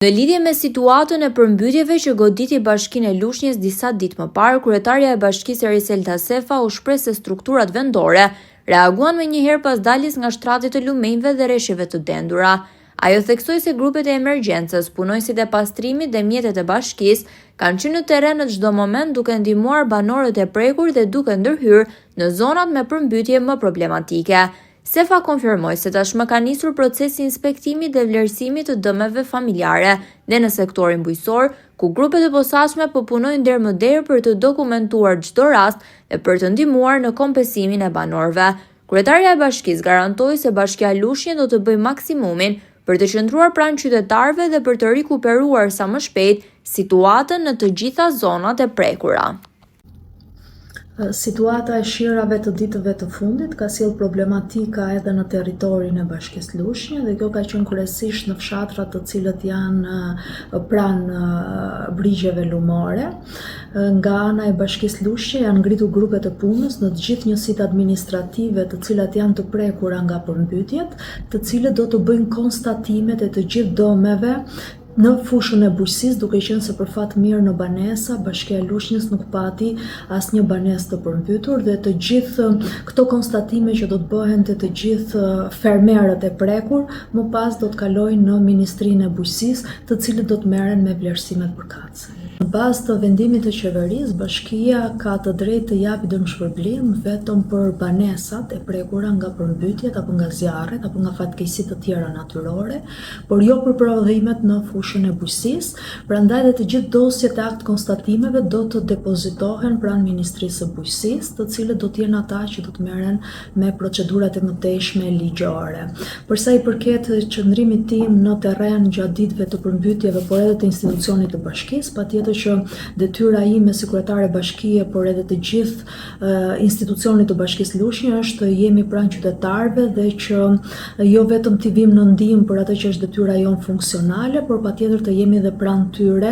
Në lidhje me situatën e përmbytjeve që goditi Bashkinë e Lushnjës disa ditë më parë, kryetarja e bashkisë Erisel Tasefa u shpreh se strukturat vendore reaguan menjëherë pas daljes nga shtratit të lumenjve dhe rreshjeve të dendura. Ajo theksoi se grupet e emergjencës, punojësit e pastrimit dhe mjetet e bashkisë kanë qenë në terren në çdo moment duke ndihmuar banorët e prekur dhe duke ndërhyrë në zonat me përmbytje më problematike. Sefa konfirmoi se tashmë ka nisur procesi inspektimit dhe vlerësimit të dëmeve familjare dhe në sektorin bujqësor, ku grupet e posaçme po punojnë deri më der për të dokumentuar çdo rast dhe për të ndihmuar në kompensimin e banorëve. Kryetarja e bashkisë garantoi se Bashkia e Lushnjës do të bëjë maksimumin për të qëndruar pranë qytetarëve dhe për të rikuperuar sa më shpejt situatën në të gjitha zonat e prekura. Situata e shirave të ditëve të fundit ka sjellë problematika edhe në territorin e Bashkisë Lushnjë dhe kjo ka qenë kryesisht në fshatrat të cilët janë pranë brigjeve lumore. Nga ana e Bashkisë Lushnjë janë ngritur grupe të punës në të gjithë njësitë administrative të cilat janë të prekura nga përmbytjet, të cilët do të bëjnë konstatimet e të gjithë dëmeve në fushën e bujqësisë, duke qenë se për fat mirë në banesa Bashkia e Lushnjës nuk pati asnjë banesë të përmbytur dhe të gjithë këto konstatime që do të bëhen të gjithë fermerët e prekur, më pas do të kalojnë në Ministrinë e Bujqësisë, të cilët do të merren me vlerësimet përkatëse. Në bazë të vendimit të qeverisë, bashkia ka të drejtë të japë dëmshpërblim vetëm për banesat e prekura nga përmbytjet apo nga zjarret apo nga fatkeqësi të tjera natyrore, por jo për prodhimet në fushën e bujqësisë. Prandaj dhe të gjithë dosjet e akt konstatimeve do të depozitohen pranë Ministrisë së Bujqësisë, të cilët do të jenë ata që do të merren me procedurat e mëtejshme ligjore. Për sa i përket qëndrimit tim në terren gjatë ditëve të përmbytjeve, por edhe të institucionit të bashkisë, patjetër që detyra ime si kryetare bashkie, por edhe të gjithë institucionit të Bashkisë Lushnjë është të jemi pranë qytetarëve dhe që jo vetëm t'i vim në ndihmë për atë që është detyra jonë funksionale, por patjetër të jemi edhe pranë tyre